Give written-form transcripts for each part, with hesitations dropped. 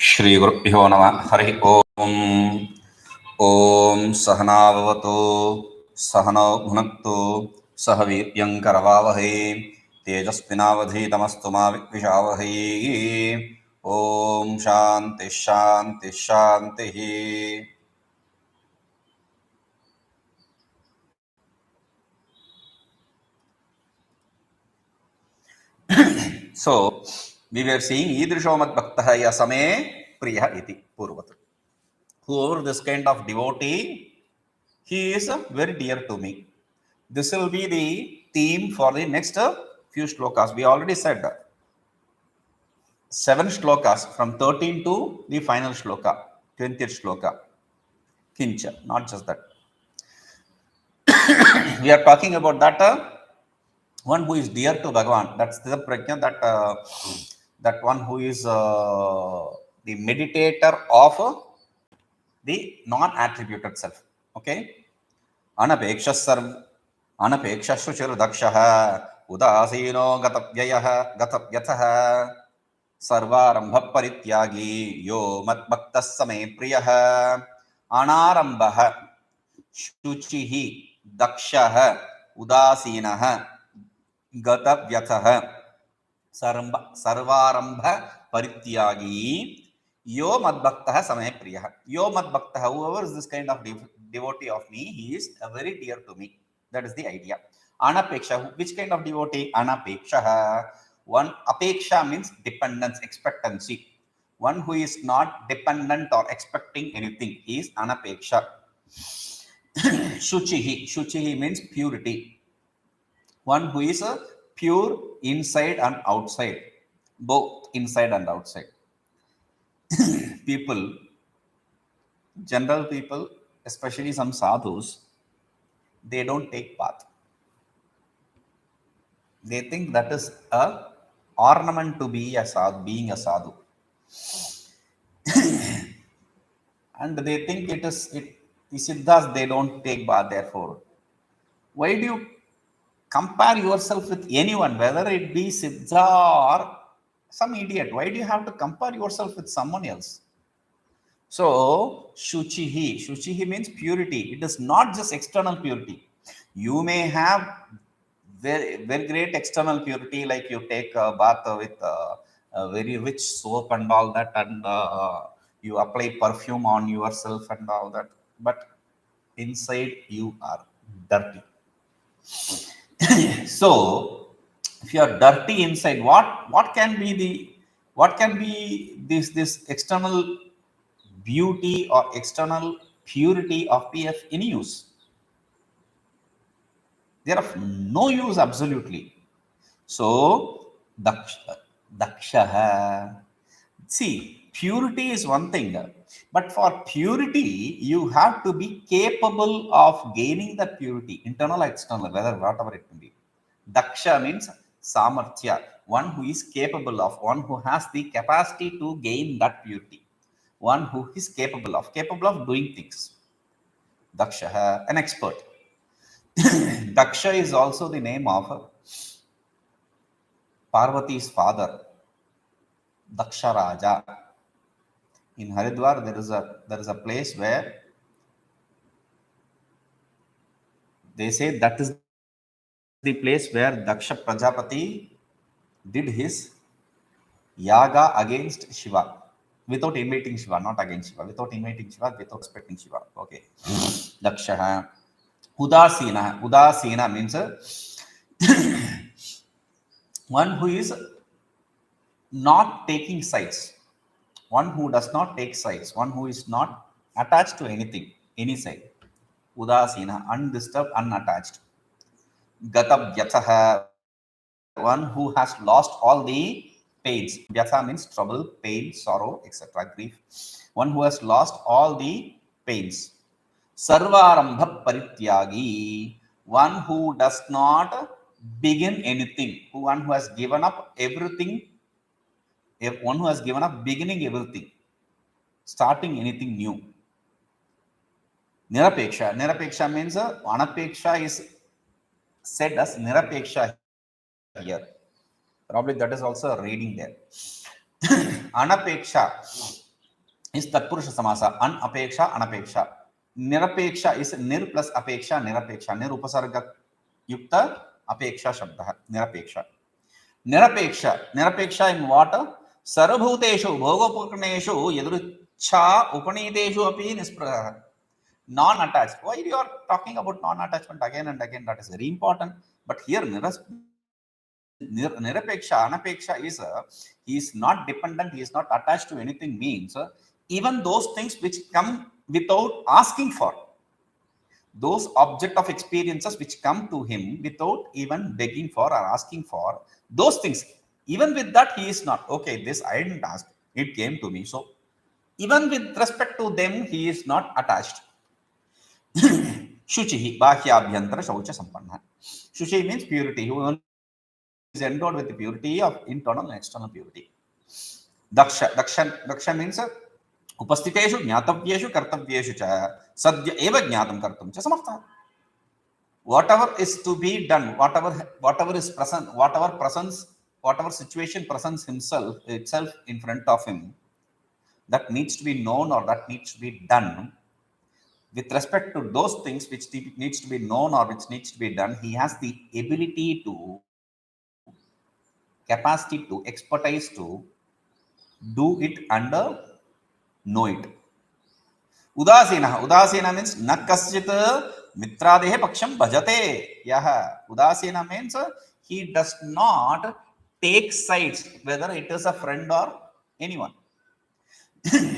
श्री गुरुभ्यो नमः। हरि ओम। ओम सहनाववतु सहनौ भुनक्तु सह वीर्यं करवावहै तेजस्विनावधीतमस्तु मा विद्विषावहै। ओम शांति शांति शांति। So we were seeing ईदृशो मद्भक्तः यसमे प्रियः इति पूर्वत्. Whoever this kind of devotee, he is very dear to me. This will be the theme for the next few shlokas. We already said 7 shlokas from 13 to the final shloka, 20th shloka. Kincha, not just that. We are talking about that one who is dear to Bhagavan. That's the prajna, that one who is the meditator of the non-attributed self. Okay. अनपेक्षशुचिर्दक्षः उदासीनो गतव्यथः सर्वारम्भपरित्यागी यो मद्भक्तः स मे प्रियः. अनारम्भः शुचिः दक्षः उदासीनः गतव्यथः सर्वारम्भपरित्यागी यो मद्भक्तः स मे प्रियः. यो मद्भक्तः, whoever is this kind of devotee of me, he is very dear to me. That is the idea. Anapeksha, which kind of devotee? Anapeksha. One apeksha means dependence, expectancy. One who is not dependent or expecting anything is anapeksha. Shuchihi. Shuchihi means purity. One who is pure inside and outside, both inside and outside. People, general people, especially some sadhus, they don't take bath. They think that is a ornament to be a sadhu, being a sadhu. And they think the siddhas, they don't take bath. Therefore, why do you compare yourself with anyone, whether it be siddha or some idiot? Why do you have to compare yourself with someone else? So shuchihi. Shuchihi means purity. It is not just external purity. You may have very, very great external purity, like you take a bath with a very rich soap and all that, and you apply perfume on yourself and all that, but inside you are dirty. So if you are dirty inside, what can be this external beauty or external purity of PF in use? They are of no use, absolutely. So dakshaha. See, purity is one thing, but for purity you have to be capable of gaining that purity, internal or external, whatever it may be. Daksha means samarthya, one who is capable of, one who has the capacity to gain that purity, one who is capable of doing things. Daksha, an expert. Daksha is also the name of Parvati's father, Daksha Raja. In Haridwar, there is a place where they say that is the place where Daksha Prajapati did his yaga against Shiva, without inviting Shiva, not against Shiva, without inviting Shiva, without respecting Shiva. Okay. Daksha. Udasina. Udasina means one who is not taking sides, one who does not take sides, one who is not attached to anything, any side. Udasina, undisturbed, unattached. Gatavyatha, one who has lost all the pains. Vyatha means trouble, pain, sorrow, etc., grief. One who has lost all the pains. Sarvarambha parityagi, one who does not begin anything, one who has given up everything, one who has given up beginning everything, starting anything new. Nirapeksha. Nirapeksha means anapeksha is said as nirapeksha here. Probably that is also a reading there. Anapeksha is Tatpurusha Samasa. Anapeksha, anapeksha. Nirapeksha is nir plus apeksha, nirapeksha. Nir upasarga yukta apeksha shabda. Nirapeksha. Nirapeksha in what? Sarvabhuteshu, bhogopurneshu, yadrucha, upanideshu api nispraha. Non-attached. Why you are talking about non-attachment again and again? That is very important. But here, nirapeksha, anapeksha is he is not dependent, he is not attached to anything, means even those things which come without asking for, those object of experiences which come to him without even begging for or asking for, those things, even with that he is not, okay, this I didn't ask, it came to me. So even with respect to them, he is not attached. Shuchihi, Bahyabhyantara Shaucha Sampanna. Shuchi means purity. Who is endowed with the purity of internal and external purity. Daksha means upastiteshu, jnatavyeshu, kartavyeshu cha sadya eva jnatam kartum cha samartha. Whatever is to be done, whatever is present, whatever situation presents itself in front of him, that needs to be known or that needs to be done. With respect to those things which needs to be known or which needs to be done, he has the ability to, capacity to, expertise to do it and know it. Udasina means nakasyit mitradehe paksham bhajate. Yaha. Udasina means he does not take sides, whether it is a friend or anyone.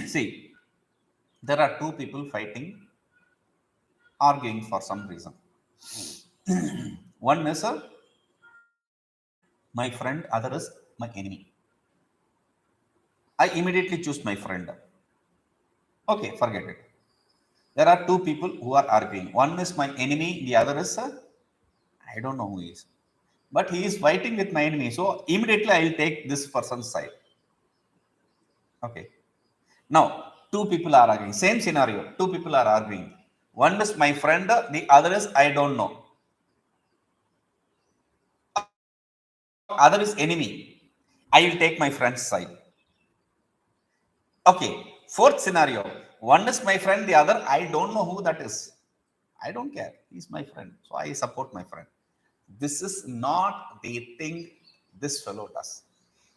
See, there are two people fighting, arguing for some reason. One is my friend, other is my enemy. I immediately choose my friend. Okay, forget it. There are two people who are arguing. One is my enemy, the other is I don't know who he is. But he is fighting with my enemy. So immediately I will take this person's side. Okay. Now, two people are arguing. Same scenario. Two people are arguing. One is my friend, the other is I don't know. Other is enemy. I will take my friend's side. Okay. Fourth scenario. One is my friend, the other I don't know who that is. I don't care. He's my friend. So I support my friend. This is not the thing this fellow does.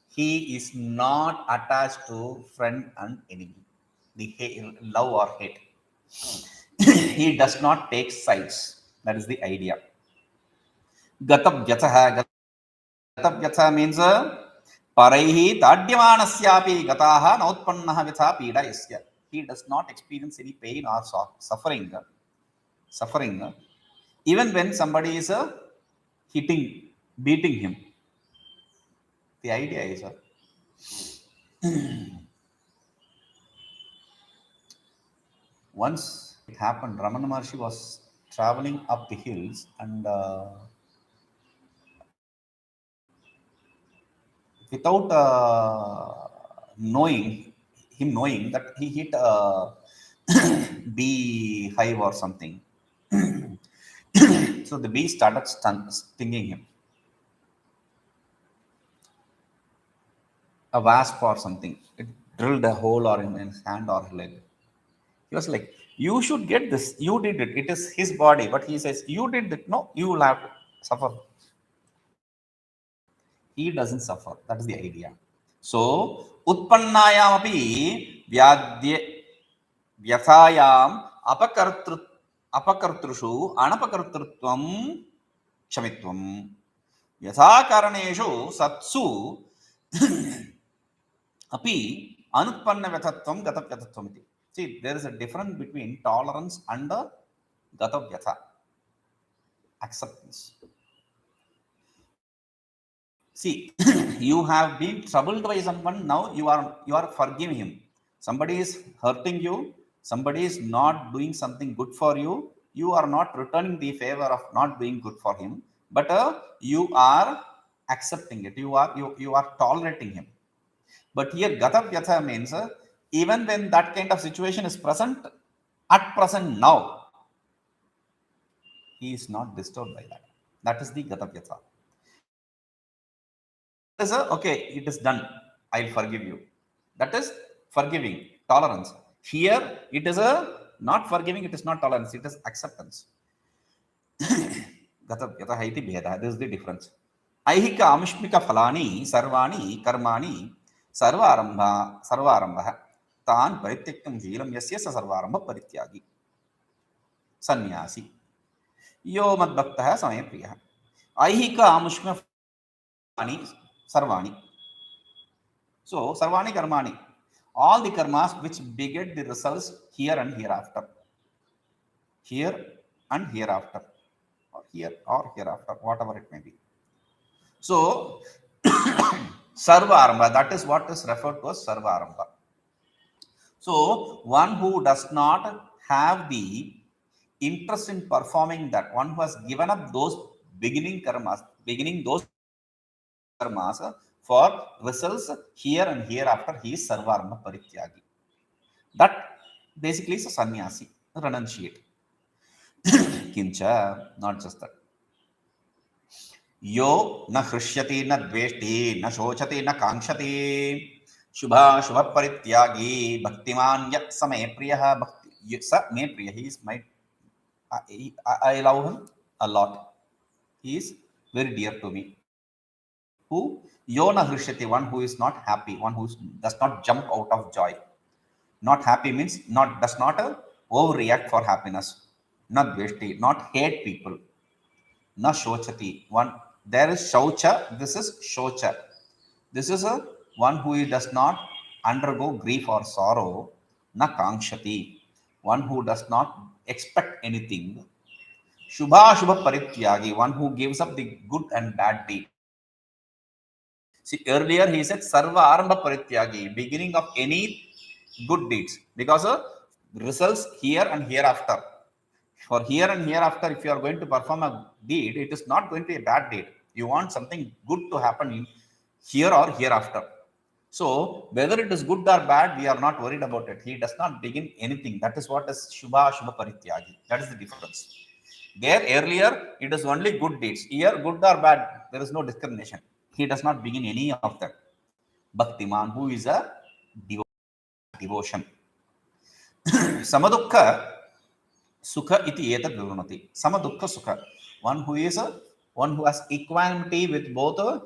He is not attached to friend and enemy, the love or hate. He does not take sides. That is the idea. Gatabhyatha. Gatabhyatha means paraihi tadyamanasyapi gataha nautpannaha vitha pida isya. He does not experience any pain or suffering. Even when somebody is beating him. The idea is once it happened, Ramana Maharshi was traveling up the hills and without knowing that he hit a bee hive or something. So the bee started stinging him. A wasp or something. It drilled a hole or in his hand or leg. He was like, you should get this. You did it. It is his body. But he says, you did it. No, you will have to suffer. He doesn't suffer. That is the idea. So, utpannayam api vyathayam apakartrushu anapakartrutvam kshamitvam. Yathakaraneshu satsu api anutpanna vyathatvam gatapyathatvam iti. See, there is a difference between tolerance and gatavyatha, acceptance. See, you have been troubled by someone, now you are forgiving him. Somebody is hurting you, somebody is not doing something good for you, you are not returning the favor of not doing good for him, but you are accepting it, you are tolerating him. But here gatavyatha means even when that kind of situation is present, at present now, he is not disturbed by that. That is the gatavyatha. is a, okay, it is done, I'll forgive you. That is forgiving, tolerance. Here it is a not forgiving, it is not tolerance, it is acceptance. Gata iti bheda. This is the difference. Aihika amishmika phalani sarvani karmani sarvarambha tan parityaktam jilam yasya sa sarvarambha parityagi sannyasi yo madbhaktah samaya priyah. Aihika amishmika phalani sarvani. So sarvani karmani, all the karmas which beget the results here and hereafter, here and hereafter, or here or hereafter, whatever it may be. So sarvarambha, that is what is referred to as sarvarambha. So one who does not have the interest in performing that, one who has given up those beginning those karmas for results here and hereafter, he is sarvarambha parityagi. That basically is a sannyasi, renunciate. Kincha, not just that. यो न हृष्यति न द्वेष्टि न शोचति न कांक्षति शुभ परित्यागी भक्तिमान यत् स मे प्रियः. भक्ति स मे प्रिय, he is my, I love him a lot, he is very dear to me. Who? Yo na hrishyati, one who is not happy, one who does not jump out of joy. Not happy means does not overreact for happiness. Not dveshti, not hate people. Na shochati, one, there is shaucha, this is shocha. This is a one who does not undergo grief or sorrow. Na kankshati, one who does not expect anything. Shubha parityagi, one who gives up the good and bad deed. See, earlier he said sarva arambha parityagi, beginning of any good deeds, because of results here and hereafter. For here and hereafter, if you are going to perform a deed, it is not going to be a bad deed. You want something good to happen in here or hereafter. So whether it is good or bad, we are not worried about it. He does not begin anything. That is what is shubha parityagi. That is the difference. There earlier, it is only good deeds. Here, good or bad, there is no discrimination. He does not begin any of that. Bhaktiman, who is a devotion. Samadukha sukha iti etat vivranati. Samadukha sukha, one who has equanimity with both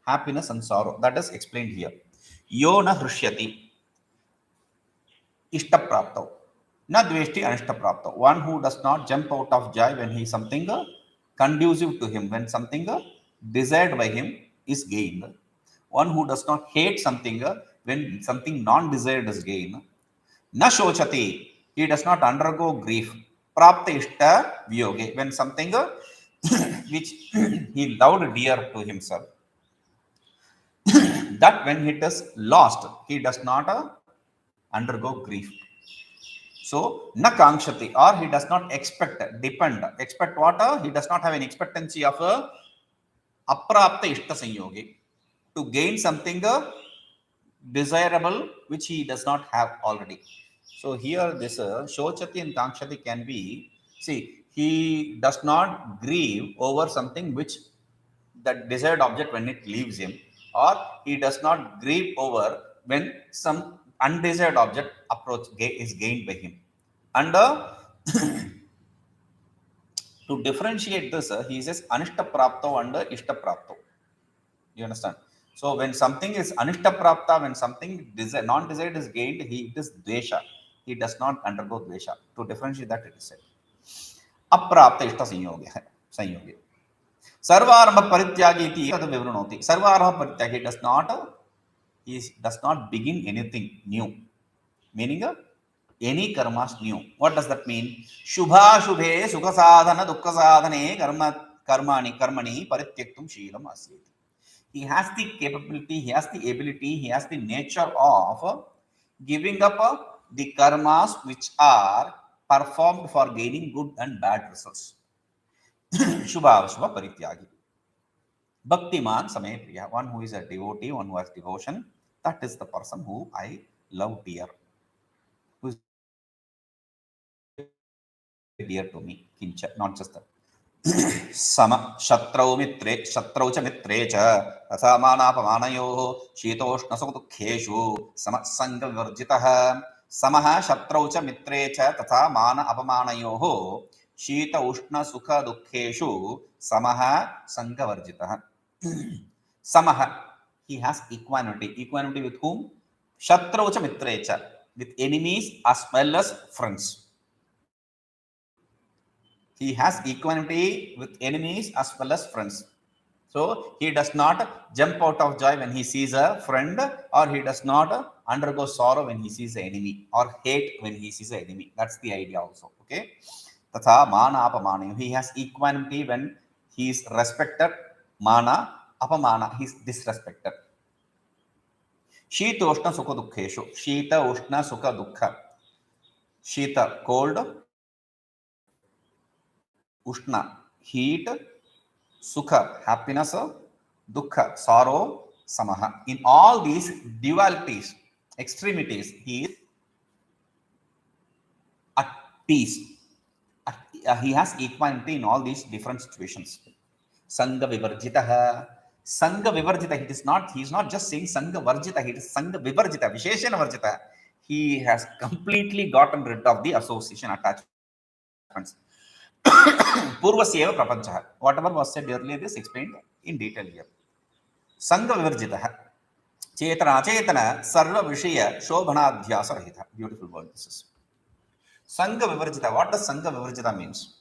happiness and sorrow. That is explained here. Yo na hrishyati ishta praptau, na dveshti anishta praptau, one who does not jump out of joy when he something conducive to him, when something desired by him is gained. One who does not hate something when something non-desired is gained. Na shochati, he does not undergo grief. Prapta ishta viyoge, when something which he loved dear to himself, that when it is lost, he does not undergo grief. So na kankshati, or he does not expect what? He does not have an expectancy of aprapta ishta sanyogi, to gain something desirable which he does not have already. So here this shochati and kankshati can be, see, he does not grieve over something which that desired object when it leaves him, or he does not grieve over when some undesired object is gained by him. And to differentiate this, he says anishta prapto and ishta prapto. You understand? So when something is anishta prapta, when something non-desired is gained, it is dvesha. He does not undergo dvesha. To differentiate that, it is said aprapta ishta sanyoge. Sarvarambha parityagi iti etat vivranoti. Sarvarambha parityagi does not begin anything new. Meaning any karmas new. What does that mean? Shubha shubhe sukha sadhana dukkha sadhane karmani parityaktum sheelam asyet. He has the capability, he has the ability, he has the nature of giving up the karmas which are performed for gaining good and bad results. Shubha parityagi. Bhaktiman samaya priya, one who is a devotee, one who has devotion, that is the person who I love dear, who is dear to me. Kincha, not just that. सम शत्रौ च मित्रे च तथा मानापमानयोः शीतोष्णसुखदुःखेषु समसङ्गविवर्जितः समः शत्रौ च मित्रे च तथा मान अपमानयोः शीत उष्ण सुख दुःखेषु समः संगवर्जितः समः he has equanimity with whom शत्रौ च मित्रे च with enemies as well as friends. He has equanimity with enemies as well as friends. So he does not jump out of joy when he sees a friend, or he does not undergo sorrow when he sees an enemy, or hate when he sees an enemy. That's the idea also. Okay. Tatha mana apamana. He has equanimity when he is respected. Mana apamana. He is disrespected. Shita ushna sukha dukkeshu. Shita ushna sukha dukkha. Shita cold. Ushna heat. Sukha happiness. Dukkha sorrow. Samaha. In all these dualities, extremities, he is at peace. He has equanimity in all these different situations. Sangha vivarjitaha. Sangha vivarjita. He is not just saying Sangha varjita. It is Sangha vivarjita. Visheshana varjita. He has completely gotten rid of the association attachments. Purvasyeva prapanchaha. Whatever was said earlier is explained in detail here. Sangha vivarjitaha. Chetana achetana sarva vishaya shobhanadhyasa rahita. Beautiful word this is. Sangha vivarjita. What does Sangha vivarjita means?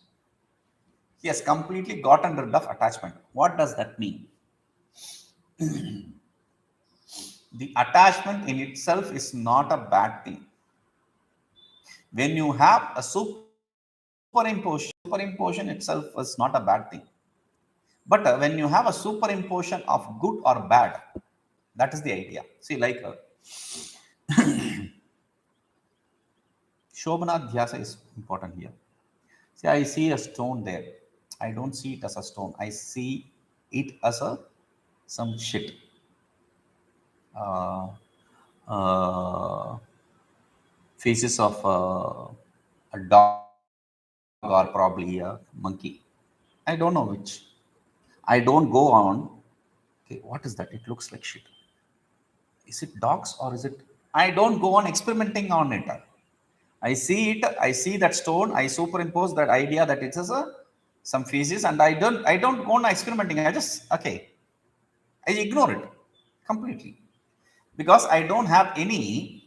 He has completely gotten rid of attachment. What does that mean? The attachment in itself is not a bad thing. When you have a superimposition itself is not a bad thing. But when you have a superimposition of good or bad, that is the idea. See, like Shobhanadhyasa is important here. See, I see a stone there. I don't see it as a stone. I see it as some shit. Faces of a dog or probably a monkey. I don't know which. I don't go on. Okay, what is that? It looks like shit. Is it dogs or is it? I don't go on experimenting on it. I see it. I see that stone. I superimpose that idea that it is some feces, and I don't go on experimenting. I just okay. I ignore it completely because I don't have any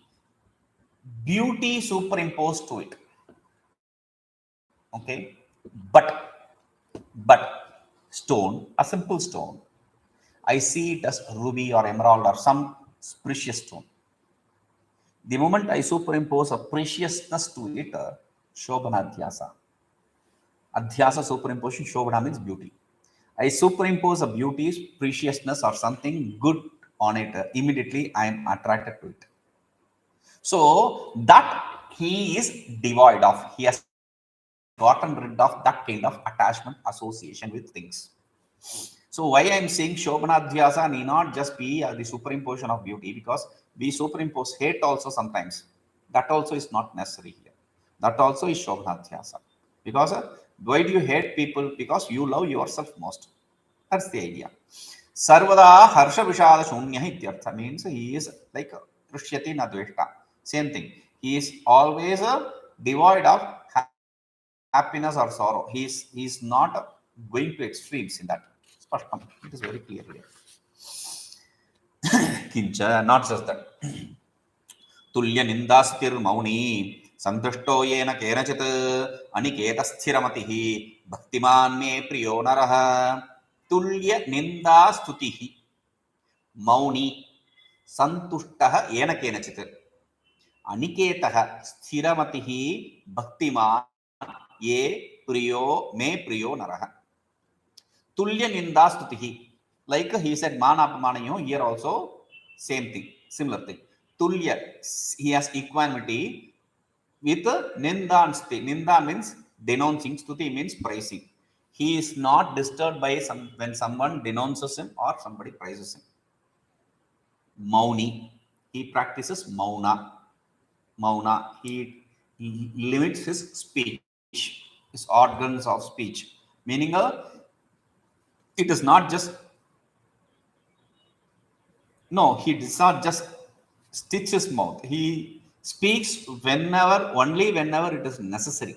beauty superimposed to it. Okay, but stone, a simple stone, I see it as ruby or emerald or some precious stone. The moment I superimpose a preciousness to it, Shobhanadhyasa. Adhyasa superimposition, Shobhana means beauty. I superimpose a beauty, preciousness or something good on it. Immediately I am attracted to it. So that he is devoid of. He has gotten rid of that kind of attachment association with things. So why I am saying Shobhanadhyasa need not just be the superimposition of beauty, because we superimpose hate also sometimes. That also is not necessary here. That also is Shobhanadhyasa. Because why do you hate people? Because you love yourself most. That's the idea. Sarvada harsha vishada shunya ityartha means he is like krishyati na dveshta. Same thing. He is always devoid of happiness or sorrow. He is not going to extremes in that. It is very clear here. Kincha, not just that. Tulya nindastir mauni santrushto yena kenachit aniketa sthiramatihi bhaktiman me priyo naraha. Tulya nindastutihi mauni santushtaha yena kenachit aniketah sthiramatihi bhaktiman ye priyo me priyo naraha. Tulya nindastutihi. Like he said, manapamanayo, here also same thing, similar thing. Tulya, he has equanimity with ninda and stuti. Ninda means denouncing, stuti means praising. He is not disturbed by when someone denounces him or somebody praises him. Mauni, he practices mauna. Mauna, he limits his speech, his organs of speech. Meaning, it is not just, no, he does not just stitch his mouth. He speaks whenever, only whenever it is necessary.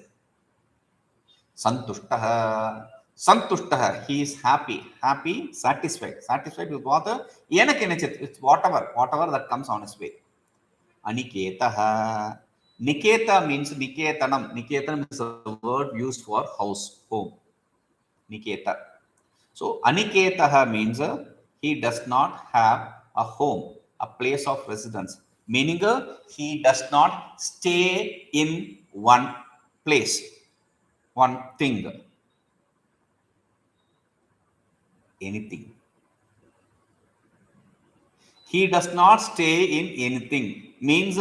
Santushtaha. Santushtaha. He is happy. Happy, satisfied. Satisfied with what? It's whatever that comes on his way. Aniketaha. Niketa means Niketanam. Niketanam is a word used for house, home. Niketa. So Aniketaha means he does not have a home, a place of residence. Meaning he does not stay in one place, one thing, anything. He does not stay in anything. Means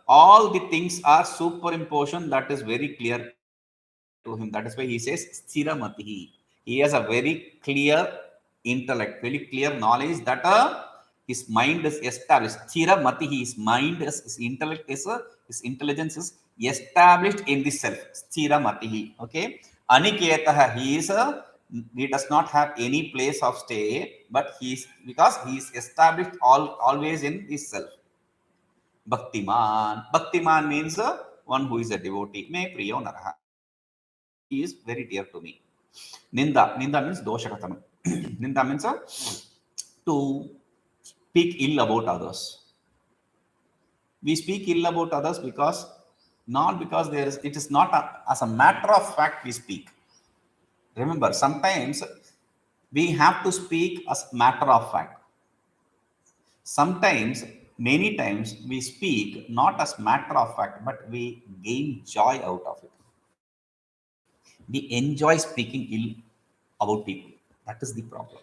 all the things are superimposition. That is very clear to him. That is why he says Sthiramatihi. He has a very clear intellect, very clear knowledge that his mind is established. Sthiramatihi, his mind is, his intellect is, his intelligence is established in the self. Sthiramatihi. Okay. Aniketaha, he does not have any place of stay, but because he is established always in his self. Bhaktiman. Bhaktiman means one who is a devotee. Me priyo naraha. He is very dear to me. Ninda. Ninda means doshakatanam. Ninda means to speak ill about others. We speak ill about others because it is not as a matter of fact we speak. Remember, sometimes we have to speak as matter of fact. Sometimes, many times, we speak not as matter of fact, but we gain joy out of it. We enjoy speaking ill about people. That is the problem.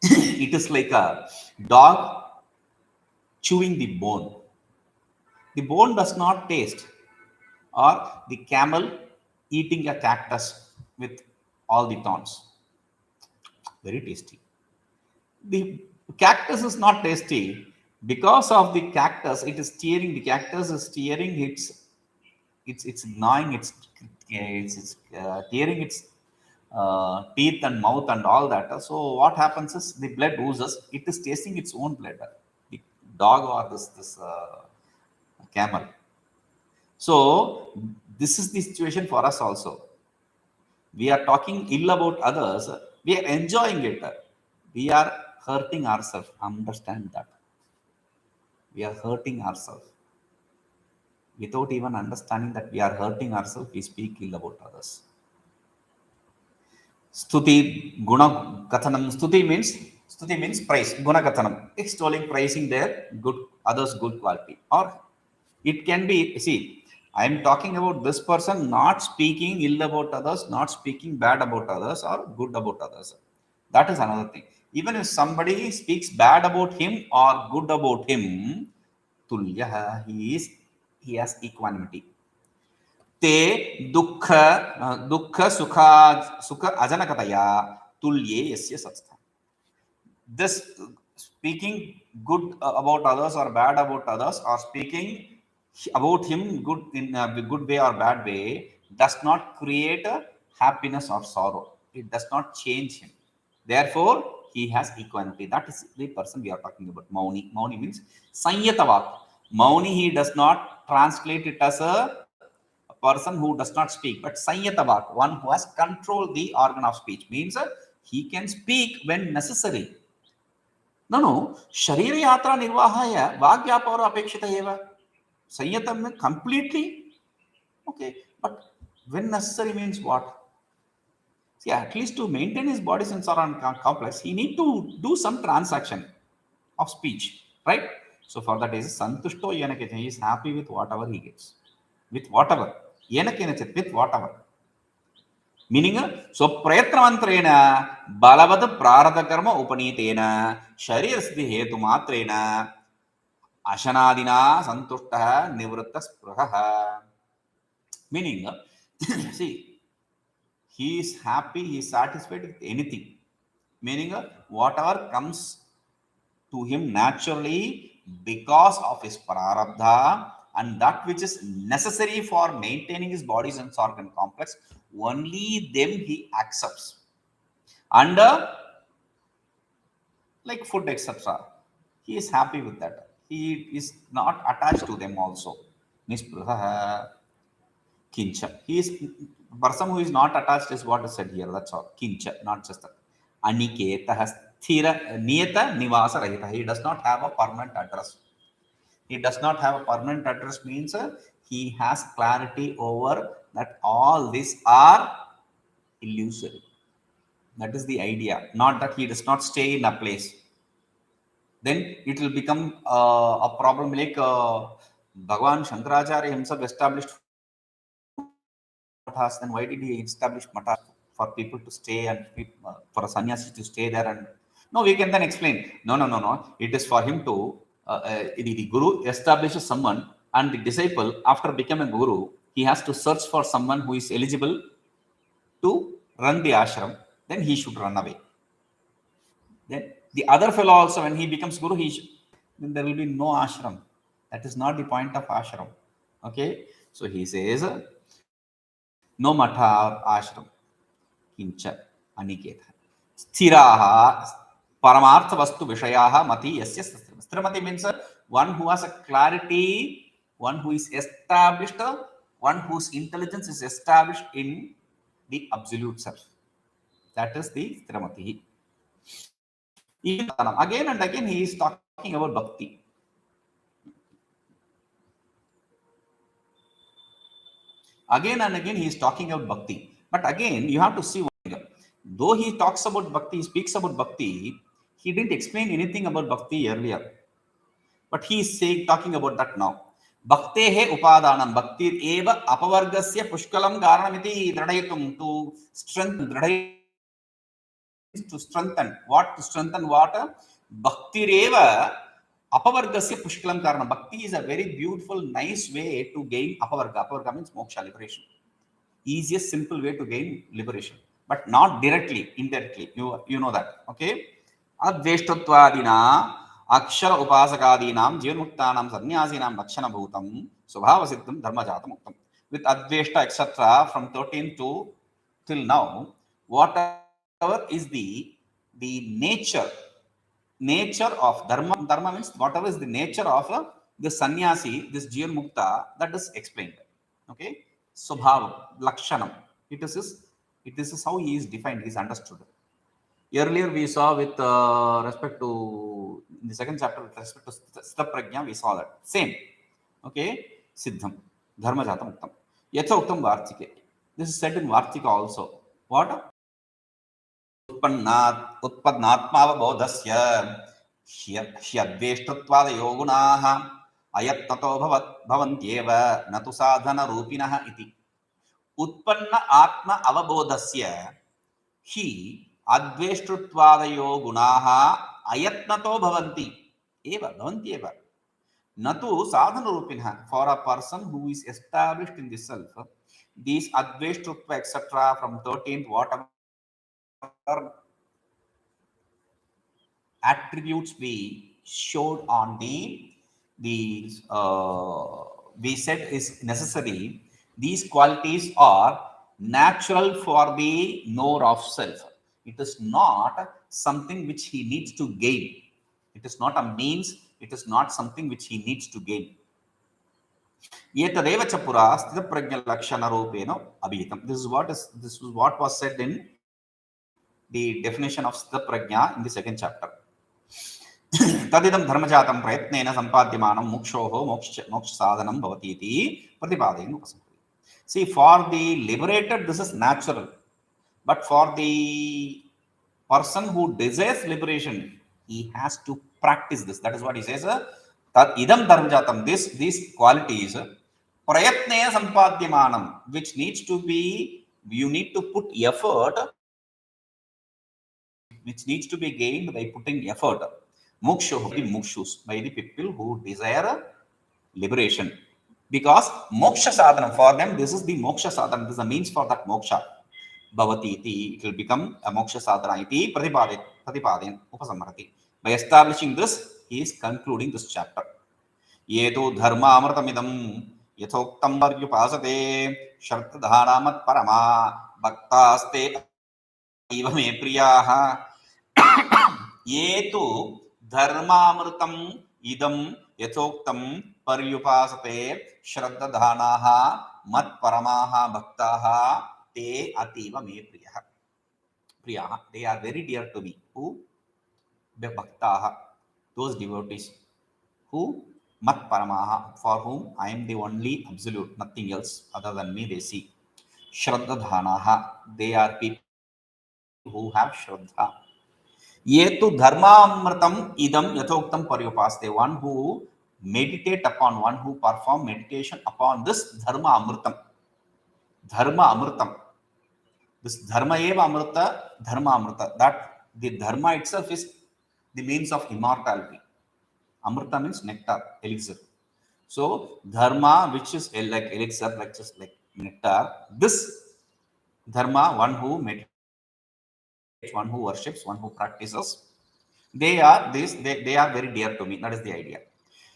It is like a dog chewing the bone. The bone does not taste, or the camel eating a cactus with all the thorns. Very tasty. The cactus is not tasty because of the cactus. It is tearing. The cactus is tearing it's gnawing, it's tearing its teeth and mouth and all that. So what happens is the blood oozes. It is tasting its own blood. The dog or this camel. So this is the situation for us also. We are talking ill about others. We are enjoying it. We are hurting ourselves. Understand that. We are hurting ourselves. Without even understanding that we are hurting ourselves, we speak ill about others. Stuti, guna kathanam. Stuti means praise. Guna kathanam. Extolling, praising their good, others' good quality. Or it can be, see, I am talking about this person not speaking ill about others, not speaking bad about others or good about others. That is another thing. Even if somebody speaks bad about him or good about him, tulyaha, he has equanimity. Te dukkha sukha ajanakataya tulye yasya satstha. This speaking good about others or bad about others, or speaking about him good in a good way or bad way, does not create a happiness or sorrow. It does not change him. Therefore, he has equanimity. That is the person we are talking about. Mauni. Mauni means sanyatavak. Mauni, he does not translate it as a person who does not speak, but sanyatavak, one who has controlled the organ of speech, means he can speak when necessary. No, Sharira Yatra Nirvahaya, Vagyapara Apekshita Eva. Sanyatam completely okay, but when necessary means what? See, at least to maintain his body sensor and complex, he need to do some transaction of speech, right? So for that is Santushto Yanakete, he is happy with whatever he gets. With whatever. Yanakenachet, with whatever. Meaning, so prayatramantrena, balavad prarada karma upanitena, sharir siddhi hetu matrena, ashanadina santushtaha nivritta spraha. Meaning, see, he is happy, he is satisfied with anything. Meaning, whatever comes to him naturally because of his prarabdha and that which is necessary for maintaining his body sense organ complex, only them he accepts. Under like food, etc. He is happy with that. He is not attached to them also. Nispruha kincha. He is person who is not attached is what is said here. That's all. Kincha, not just that. Aniketa sthira niyata nivasa rahita. He does not have a permanent address. He does not have a permanent address means he has clarity over that all these are illusory. That is the idea. Not that he does not stay in a place. Then it will become a problem like Bhagavan Shankaracharya himself established mathas. Then why did he establish mathas for people to stay and for a sannyasi to stay there? And no, we can then explain. No. It is for him to the guru establishes someone, and the disciple after becoming guru, he has to search for someone who is eligible to run the ashram. Then he should run away. Then the other fellow also, when he becomes guru, then there will be no ashram. That is not the point of ashram. Okay, so he says no matha or ashram. Kincha aniketa sthiraha paramartha vastu vishayaha mati yasya sthiramati means one who has a clarity, one who is established, one whose intelligence is established in the absolute self. That is the sthiramati. Again and again he is talking about bhakti. Again and again he is talking about bhakti. But again you have to see, though he talks about bhakti, he speaks about bhakti, he didn't explain anything about bhakti earlier. But he is talking about that now. Bhaktehe upadanam bhaktir eva apavargasya pushkalam karanamiti dradhayatum, to strengthen, to strengthen. What? To strengthen what? Bhaktireva apavargasya pushkalam karana. Bhakti is a very beautiful, nice way to gain apavarga. Apavarga means moksha, liberation. Easiest, simple way to gain liberation. But not directly, indirectly. You know that. Okay? Adveshtatvadina akshara upasakadinam jivanmuktanam sanyasinam lakshana bhutam subhavasiddham dharmajatam uktam. With Adveshta, etc., from 13 to till now, whatever is the nature of dharma means whatever is the nature of the sannyasi, this jivan mukta, that is explained. Okay, subhava lakshanam, it is how he is defined, he is understood. Earlier we saw with respect to in the second chapter with respect to sthita prajna, we saw that same. Okay, siddham dharma jatam uktam yatha uktam vartike. This is said in vartika also. What? उत्पन्नात्मावबोधस्य ह्यद्वेष्टत्वादयो गुणाः अयत्ततो भवन्त्येव न तु साधनरूपिणः इति. उत्पन्न आत्म अवबोधस्य हि अद्वेष्टत्वादयो गुणाः अयत्नतो भवन्ति एव न तु साधनरूपिणः. For a person who is established in the self, these adveshtutva etc. from 13th whatever attributes we showed on the we said is necessary. These qualities are natural for the knower of self. It is not something which he needs to gain. It is not a means. It is not something which he needs to gain. Yetadeva chapura sthita prajna lakshana rupena abhitam. This is what was said in the definition of sthita prajna in the second chapter. Tadidam dharmajatam prayatnena sampadhyamanam mukshoho moksha sadhanam bhavati iti pratipadayin upasamhati. See, for the liberated this is natural, but for the person who desires liberation, he has to practice this. That is what he says. Idam dharmajatam, these qualities prayatnena sampadhyamanam, which needs to be, you need to put effort, which needs to be gained by putting effort. Mukshu, the mukshus, by the people who desire liberation. Because moksha sadhanam, for them, this is the moksha sadhanam, this is the means for that moksha. Bhavati iti, it will become a moksha sadhana iti pratipadayan upasamhati. By establishing this, he is concluding this chapter. ये तु धर्मामृतमिदं यथोक्तं पर्युपासते श्रद्धाना मत्परमा भक्तास्ते इव मे प्रियाः। ये तु धर्मामृतम् इदं यथोक्तं पर्युपासते श्रद्धानाः मत्परमाः भक्ताः ते अतीव मे प्रियाः। They are very dear to me. Who? The bhaktaah, those devotees who matparamaha, for whom I am the only absolute, nothing else other than me they see. Shraddhanaha, they are people who have shraddha. Ye tu dharmamritam idam yathoktam paryupaste, one who meditate upon, one who perform meditation upon this dharma amritam. Dharma amritam. This dharma eva amrita, dharma amrita. That the dharma itself is the means of immortality. Amrita means nectar, elixir. So dharma, which is like elixir, like just like nectar, this dharma, one who meditates, one who worships, one who practices, they are this, they are very dear to me. That is the idea.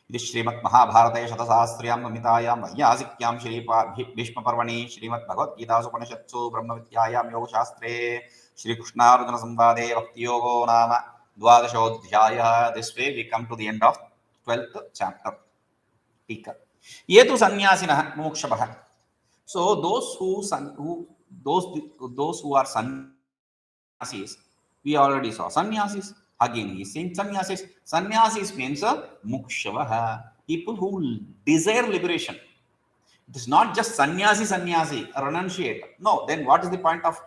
This Srimad Mahabharata Shatasahasriyam Mamitaayam Vayasikyam Shri Bhishma Parvani Srimad Bhagavad Gita Upanishatsu Brahma Vidyayam Yoga Shastre Shri Krishna Arjuna Samvade Bhakti Yogo Nama Dwadashodhyaya. This way we come to the end of 12th chapter. Tika. Ye tu sannyasina mokshabah. So those who are sannyasis, we already saw sannyasis. Again he is saying sannyasis. Sannyasis means mokshavah, people who desire liberation. It is not just sannyasi, renunciate. No, then what is the point of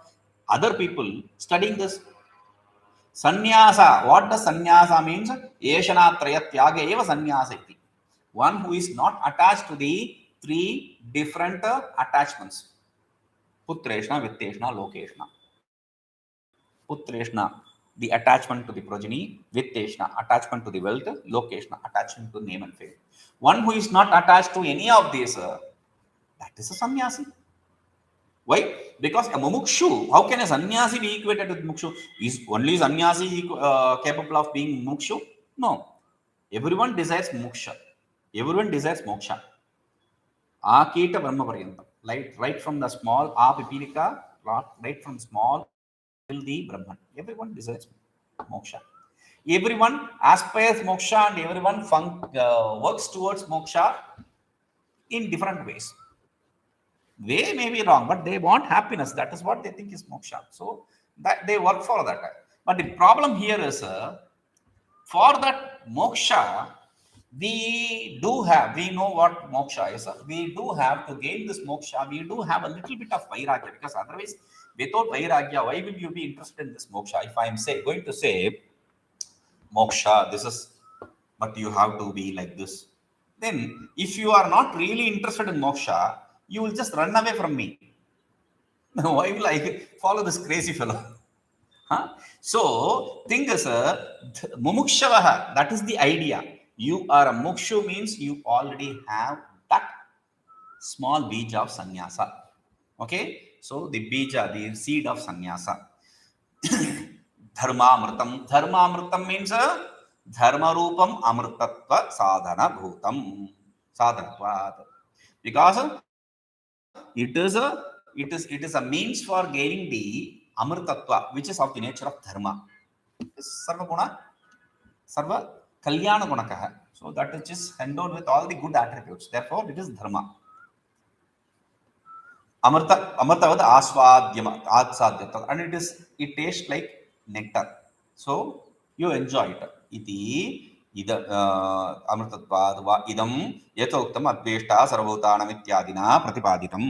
other people studying this? Sannyasa, what does sannyasa means? Yeshanatraya tyaga eva sannyasa iti. One who is not attached to the three different attachments. Putreshna, Vitteshna, Lokeshna. Putreshna, the attachment to the progeny. Vitteshna, attachment to the wealth. Lokeshna, attachment to name and fame. One who is not attached to any of these, that is a sannyasi. Why? Because a mumukshu, how can a sannyasi be equated with mukshu? Is only sannyasi capable of being mukshu? No. Everyone desires moksha. Everyone desires moksha. Akita Brahma Paryantam. Right from the small Apipilika, right from small till the Brahman. Everyone desires moksha. Everyone aspires moksha and everyone works towards moksha in different ways. They may be wrong, but they want happiness. That is what they think is moksha. So that they work for that. But the problem here is, for that moksha, we know what moksha is. We do have to gain this moksha. We do have a little bit of vairagya, because otherwise, without vairagya, why will you be interested in this moksha? If I am going to say moksha, this is, but you have to be like this. Then, if you are not really interested in moksha, you will just run away from me. Why will I follow this crazy fellow? Huh? So, thing is, mumukshavaha, that is the idea. You are a mukshu means you already have that small bija of sannyasa. Okay? So, the bija, the seed of sannyasa. Dharmamritam. Dharmamritam means dharma rupam amritatva sadhana bhutam. Sadhanatvat. Because it is a means for gaining the amritatva, which is of the nature of dharma. Sarva guna, sarva kalyana gunakaha. So that which is endowed with all the good attributes. Therefore, it is dharma. Amrtavad asvadyama, adsadyata, and it tastes like nectar. So you enjoy it. Iti amritatvad va idam yathoktam adveshta sarvabhutanam ityadina pratipaditam.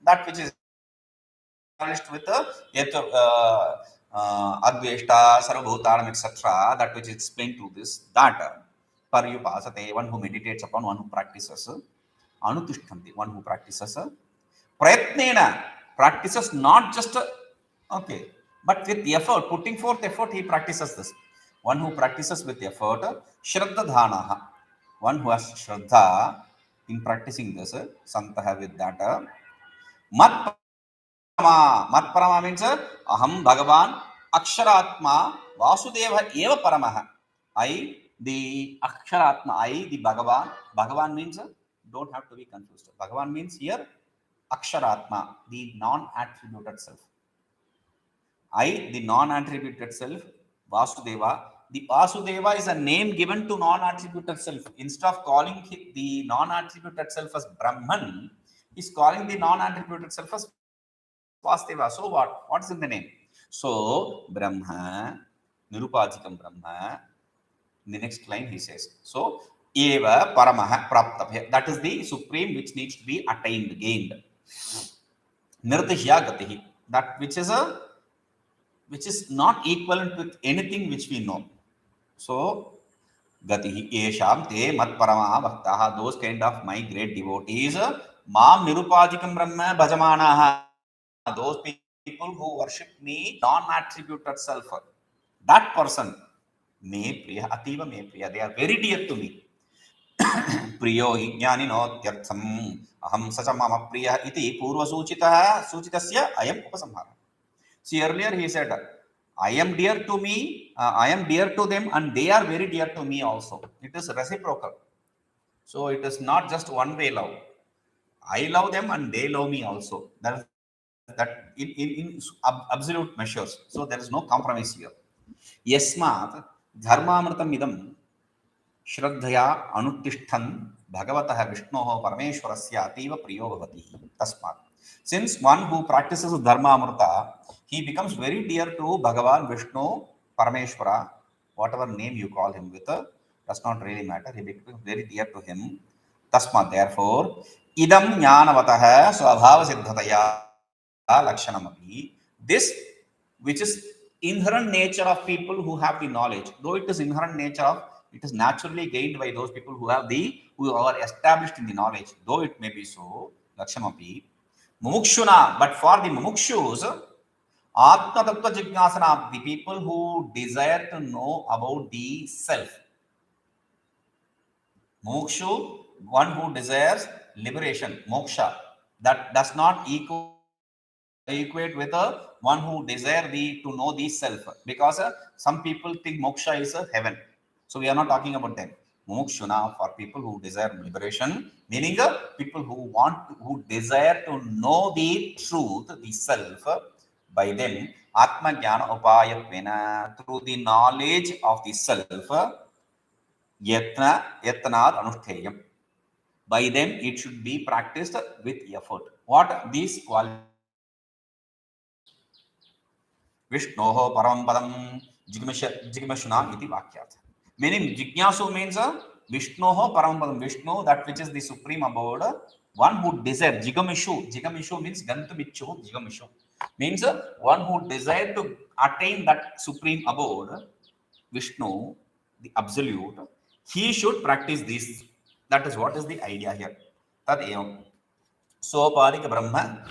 That which is established with adveshta sarvabhutanam etc. That which is explained to this, that paryupasate, one who meditates upon, one who practices, anutishtanti, one who practices, prayatnena, practices not just okay, but with effort, putting forth effort, he practices this. One who practices with effort, shraddhanaha, one who has shraddha in practicing this, santaha, with that, matparama means aham bhagavan aksharatma vasudeva eva paramaha. I The Aksharatma, I, the Bhagavan. Bhagavan means, don't have to be confused. Bhagavan means here Aksharatma, the non-attributed self. I, the non-attributed self, Vasudeva. The Vasudeva is a name given to non-attributed self. Instead of calling the non-attributed self as Brahman, he's calling the non-attributed self as Vasudeva. So what? What's in the name? So Brahma, Nirupadikam Brahma. In the next line he says, so Eva Paramaha Praptabhya. That is the supreme which needs to be attained, gained. Nirtihya Gatihi. That which is not equivalent with anything which we know. So Gatihi Esham Te Mat Paramaha Bhaktaha. Those kind of my great devotees, Mam Nirupadikam Brahma Bhajamanaha. Those people who worship me, non-attributed self. That person, me priya, ativa me priya, they are very dear to me. Priyo jnanino tyartham aham sacha mama priya iti purva suchitasya ayam upasamhara. See, earlier he said, I am dear to me, I am dear to them, and they are very dear to me also. It is reciprocal. So it is not just one way love. I love them and they love me also. That in absolute measures. So there is no compromise here. Yasmat dharmamritam idam shraddhaya anuttishtan bhagavatah vishnoho parameshwarasya ativa priyo bhavati. Tasmat. Since one who practices dharmamrita, he becomes very dear to Bhagavan, Vishnu, Parameshwara, whatever name you call him with, does not really matter. He becomes very dear to him. Tasmat, therefore, idam jnanavatah swabhava siddhataya lakshanamapi. This, which is inherent nature of people who have the knowledge, though it is inherent nature of, it is naturally gained by those people who are established in the knowledge, though it may be so, lakshamapi. Mumukshuna, but for the mumukshus, Atma Tattva Jignasana, the people who desire to know about the self. Mukshu, one who desires liberation, moksha, that does not equate with one who desires to know the self. Because some people think moksha is heaven. So we are not talking about them. Mumukshuna, for people who desire liberation, meaning people who desire to know the truth, the self. By them, Atma Jnana Upayatvena, through the knowledge of the self, Yatnad Anushteyam. By them, it should be practiced with effort. What these qualities? Vishnoho Param Padam Jigmashuna iti Vakyat. Meaning, Jignasu means Vishnoho Param Padam. Vishnu, that which is the supreme abode, one who desires. Jigamishu. Jigamishu means Gantamichu. Jigamishu means one who desires to attain that supreme abode, Vishnu, the absolute, he should practice this. That is what is the idea here. Tad evam. Soparika Brahma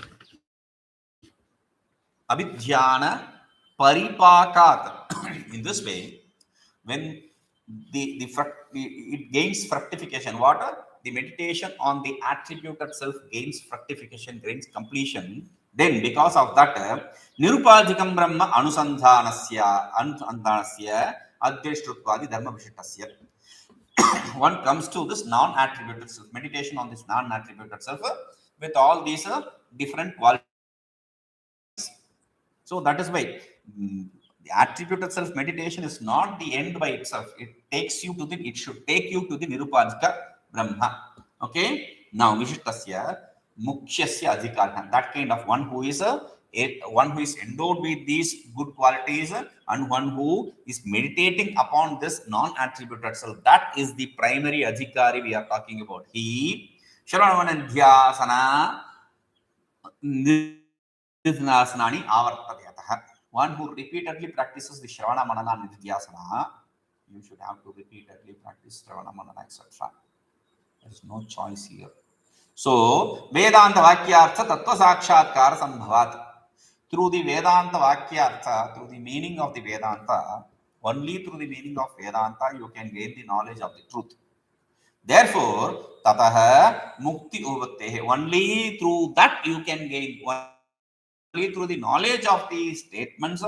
Abhidhyana Paripakat. In this way, when it gains fructification, what? The meditation on the attributed self gains fructification, gains completion. Then, because of that, Nirupadikam Brahma Anusandhanasya Adhyashtruttvadi Dharma Vishittasya. One comes to this non-attributed self, meditation on this non-attributed self with all these different qualities. So that is why the attributed self meditation is not the end by itself. It should take you to the Nirupadika Brahma. Okay. Now, Vishittasya. Mukhyasya adhikarha, that kind of one who is endowed with these good qualities and one who is meditating upon this non-attributed self. That is the primary adhikari we are talking about. He Shravanadhyasana Nidhyanasani Avartadhyatah. One who repeatedly practices the Shravana Manana Nidhyasana. You should have to repeatedly practice Shravana Manana, etc. There is no choice here. So, Vedanta Vakyartha Tattva Sakshatkara Sambhavat. Through the Vedanta Vakyartha, through the meaning of the Vedanta, only through the meaning of Vedanta, you can gain the knowledge of the truth. Therefore, Tataha Mukti Uvattehe. Only through that you can gain. Only through the knowledge of the statements,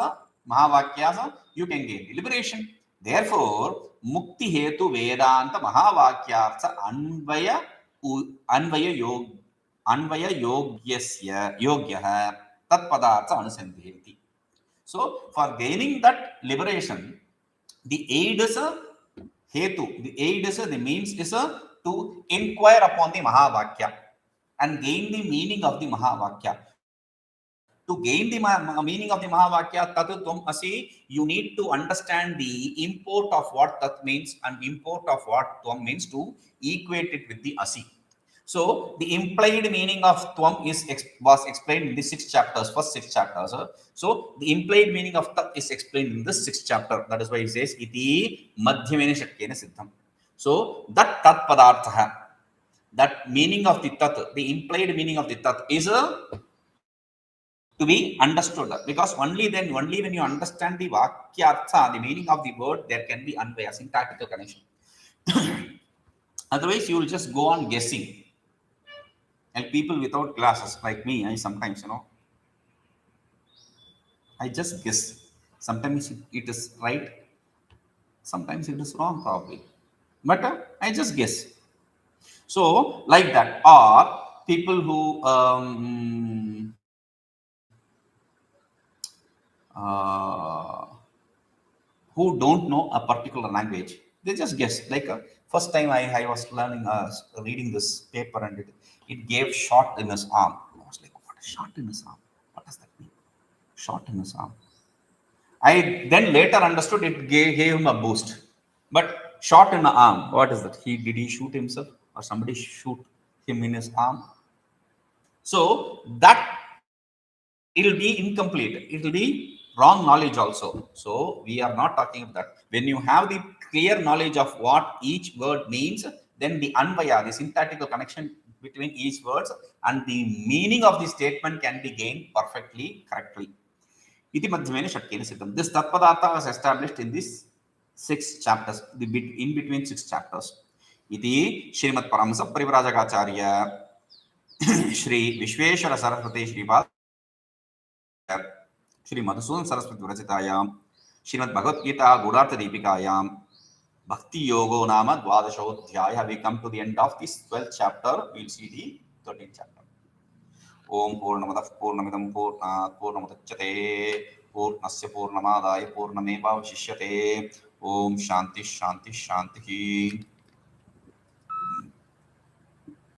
Mahavakyasa, you can gain the liberation. Therefore, मुक्ति हेतु वेदांत महावाक्यार्थ अन्वय योग्यस्य योग्यः तत्पदार्थ अनुसन्धेति. So for gaining that liberation, the aid is a hetu, the aid is the means is to inquire upon the mahavakya and gain the meaning of the mahavakya. To gain the meaning of the mahavakya tat tvam asi, you need to understand the import of what tat means and import of what tvam means to equate it with the asi. So the implied meaning of tvam was explained in the 6 chapters, first 6 chapters. So the implied meaning of tat is explained in the 6th chapter. That is why it says iti madhyamena shakyena siddham. So that tat padartha, that meaning of the tat, the implied meaning of the tat is to be understood, because only when you understand the vakyartha, the meaning of the word, there can be anvaya, syntactical connection. Otherwise you will just go on guessing. And people without glasses like me, I sometimes, I just guess. Sometimes it is right, sometimes it is wrong probably, but I just guess. So like that. Or people who who don't know a particular language, they just guess. Like first time I was learning, reading this paper, and it gave shot in his arm. I was like, what is shot in his arm? What does that mean? Shot in his arm. I then later understood it gave him a boost. But shot in the arm, what is that? Did he shoot himself or somebody shoot him in his arm? So that it will be incomplete. It will be wrong knowledge also. So we are not talking about that. When you have the clear knowledge of what each word means, then the anvaya, the syntactical connection between each words and the meaning of the statement can be gained perfectly, correctly. Iti madhyamena shakyena siddham. This tatpadartha was established in these 6 chapters, in between 6 chapters. Iti Srimad Paramasa Parivrajagacharya Shri Vishveshwara Saraswati Shripad Shri Madhusudan Saraswati विरचितायां Shrimad Bhagavad Gita गूढ़ार्थ दीपिकायां भक्ति योगो नाम 12अध्यायः. We come to the end of this 12th chapter. We will see the 13th chapter. ओम पूर्णमदः पूर्णमिदं पूर्णात् पूर्णमुदच्यते पूर्णस्य पूर्णमादाय पूर्णमेवावशिष्यते. ओम शांति शांति शांति.